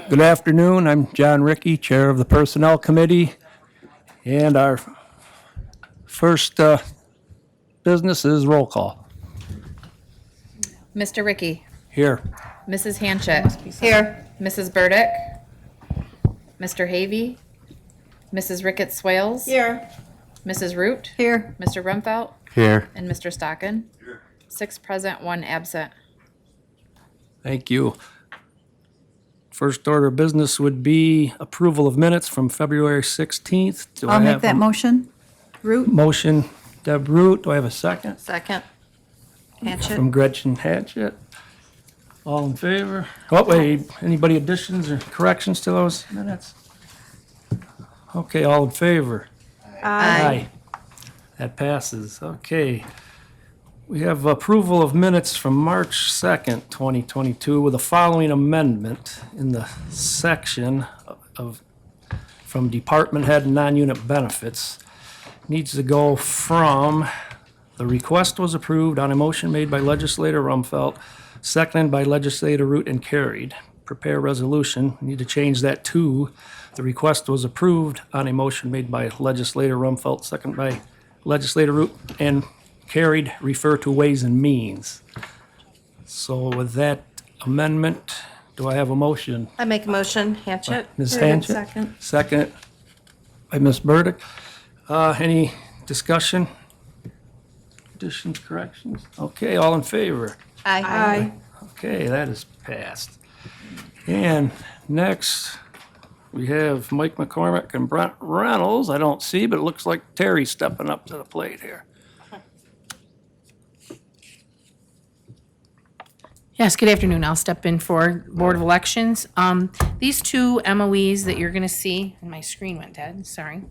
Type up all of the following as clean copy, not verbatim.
Good afternoon. I'm John Rickey, Chair of the Personnel Committee. And our first business is roll call. Mr. Rickey, Here. Mrs. Hanchett. Here. Mrs. Burdick. Mr. Havey. Mrs. Ricketts Swales. Here. Mrs. Root. Here. Mr. Rumfelt. Here. And Mr. Stocken. 6 present, 1 absent. Thank you. First order of business would be approval of minutes from February 16th. Do I I'll make have that a motion. Root. motion? Deb Root. Do I have a second? Second. Hanchett. From Gretchen Hatchett. All in favor? Oh, wait, anybody additions or corrections to those minutes? Okay, all in favor? Aye. That passes. Okay. We have approval of minutes from March 2nd, 2022, with the following amendment in the section of, from department head and non-unit benefits. Needs to go from, the request was approved on a motion made by legislator Rumfelt, seconded by legislator Root and carried. Prepare resolution. Need to change that to, the request was approved on a motion made by legislator Rumfelt, seconded by legislator Root and carried, refer to Ways and Means. So with that amendment, do I have a motion? I make a motion. Hanchett. Ms. Hanchett? Second. Second by Ms. Burdick. Any discussion? Additions, corrections? Okay, all in favor? Aye. Okay, that is passed. And next, we have Mike McCormick and Brent Reynolds. I don't see, but it looks like Terry's stepping up to the plate here. Yes, good afternoon. I'll step in for Board of Elections. These two MOEs that you're going to see, and my screen went dead, sorry,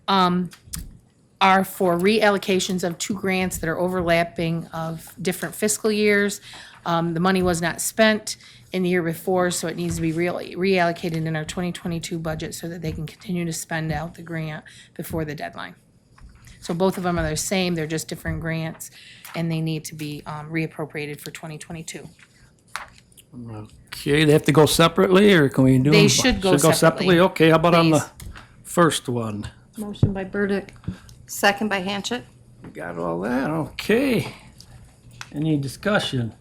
are for reallocations of 2 grants that are overlapping of different fiscal years. The money was not spent in the year before, so it needs to be reallocated in our 2022 budget so that they can continue to spend out the grant before the deadline. So both of them are the same, they're just different grants, and they need to be reappropriated for 2022. Okay, they have to go separately, or can we do them? They should go separately. Okay, how about on the Please. first one? Motion by Burdick. Second by Hanchett. Got all that, okay. Any discussion?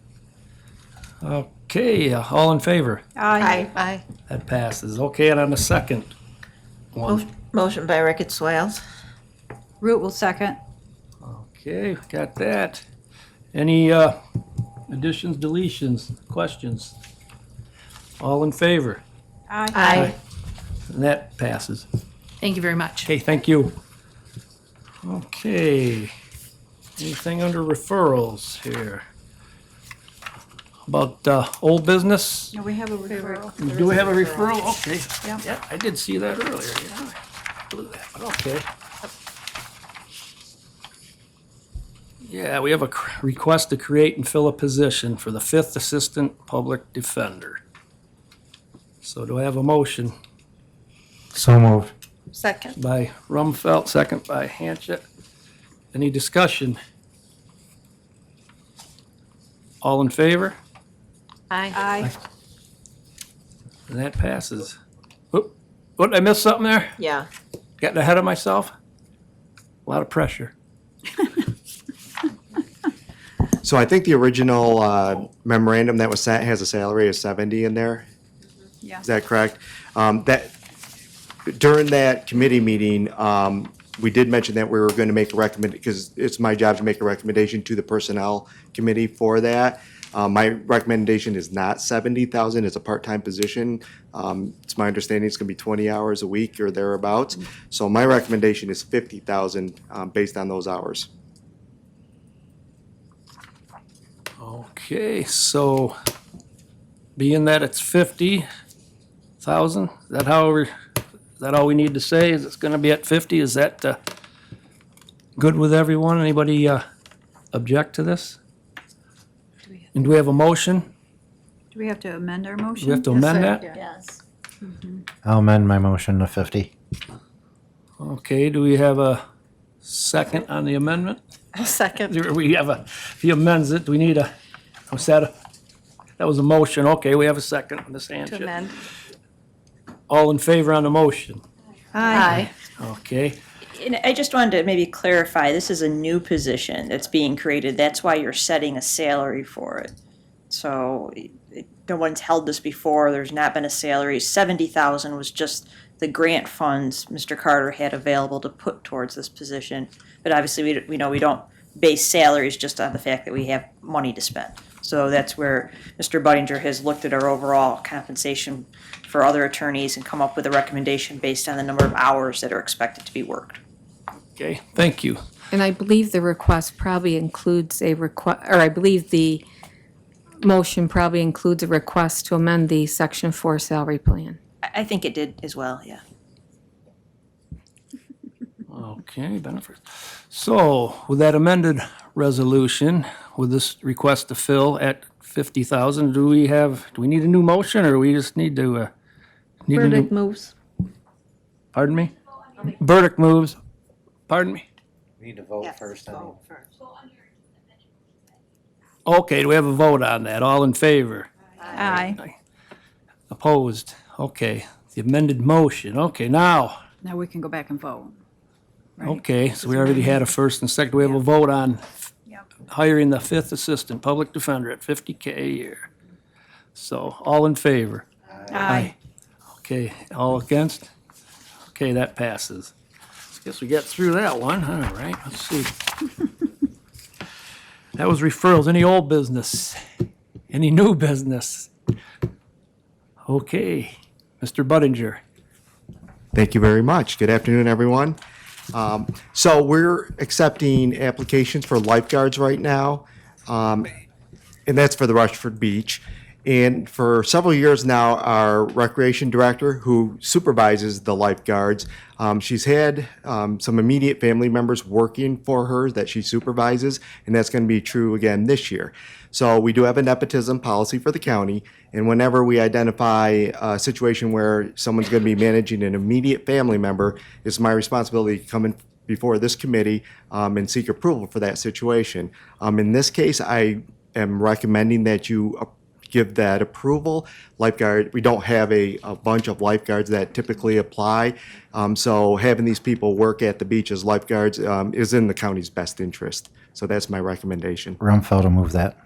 Okay, all in favor? Aye. That passes. Okay, and on the second one? Motion by Ricketts Swales. Root will second. Okay, got that. Any additions, deletions, questions? All in favor? Aye. And that passes. Thank you very much. Okay, thank you. Okay, anything under referrals here? About old business? No, we have a referral. Do we have a referral? Okay. Yeah. Yeah, I did see that earlier, yeah. Blew that, but okay. Yeah, we have a request to create and fill a position for the 5th Assistant Public Defender. So do I have a motion? So moved. Second. By Rumfelt, second by Hanchett. Any discussion? All in favor? Aye. And that passes. Oop, what, did I miss something there? Yeah. Getting ahead of myself? A lot of pressure. So I think the original memorandum that was sent has a salary of 70 in there. Yeah. Is that correct? That, during that committee meeting, we did mention that we were going to make a because it's my job to make a recommendation to the Personnel Committee for that. My recommendation is not 70,000, it's a part-time position. It's my understanding it's gonna be 20 hours a week or thereabouts. So my recommendation is 50,000, based on those hours. Okay, so being that it's 50,000, is that all we need to say? Is it's gonna be at 50? Is that good with everyone? Anybody object to this? And do we have a motion? Do we have to amend our motion? Do we have to amend that? Yes. I'll amend my motion to 50. Okay, do we have a second on the amendment? Second. We have if he amends it, do we need that was a motion. Okay, we have a second, Ms. To Hanchett. amend. All in favor on the motion? Aye. Okay, And I just wanted to maybe clarify, this is a new position that's being created. That's why you're setting a salary for it. So no one's held this before. There's not been a salary. 70,000 was just the grant funds Mr. Carter had available to put towards this position. But obviously, we know we don't base salaries just on the fact that we have money to spend. So that's where Mr. Budinger has looked at our overall compensation for other attorneys and come up with a recommendation based on the number of hours that are expected to be worked. okay, thank you. And I believe the request probably includes a request, or I believe the motion probably includes a request to amend the Section 4 salary plan. I think it did as well, yeah. Okay, benefits. So with that amended resolution, with this request to fill at 50,000, do we need a new motion or we just need to, need a new? Verdict moves. Pardon me? Burdick moves. Pardon me? We need to vote first. Okay, do we have a vote on that? All in favor? Aye. Opposed? Okay, the amended motion. Okay, now, Now we can go back and vote. okay, so we already had a first and second. We have a vote on Yep. hiring the fifth assistant public defender at $50K a year. So, all in favor? Aye. Okay, all against? Okay, that passes. Guess we got through that one, all right, let's see. That was referrals. Any old business? Any new business? Okay, Mr. Budinger. Thank you very much. Good afternoon, everyone. So we're accepting applications for lifeguards right now, and that's for the Rushford Beach. And for several years now, our recreation director, who supervises the lifeguards, she's had some immediate family members working for her that she supervises, and that's going to be true again this year. So we do have a nepotism policy for the county, and whenever we identify a situation where someone's going to be managing an immediate family member, it's my responsibility to come in before this committee and seek approval for that situation. In this case, I am recommending that you give that approval. Lifeguard, we don't have a bunch of lifeguards that typically apply, so having these people work at the beach as lifeguards is in the county's best interest. So that's my recommendation. Rumfeld will move that.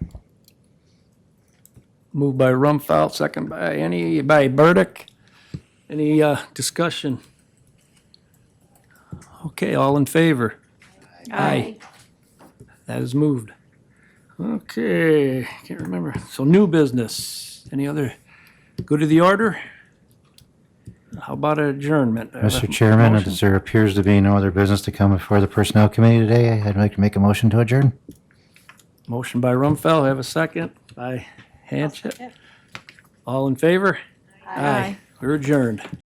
Moved by Rumfeld, second by Burdick. Any discussion? Okay, all in favor? Aye. That is moved. Okay, can't remember. So new business. Any other, go to the order? How about adjournment? Mr. Chairman, as there appears to be no other business to come before the Personnel Committee today, I'd like to make a motion to adjourn. Motion by Rumfeld, have a second by Hanchett. All in favor? Aye. We're adjourned.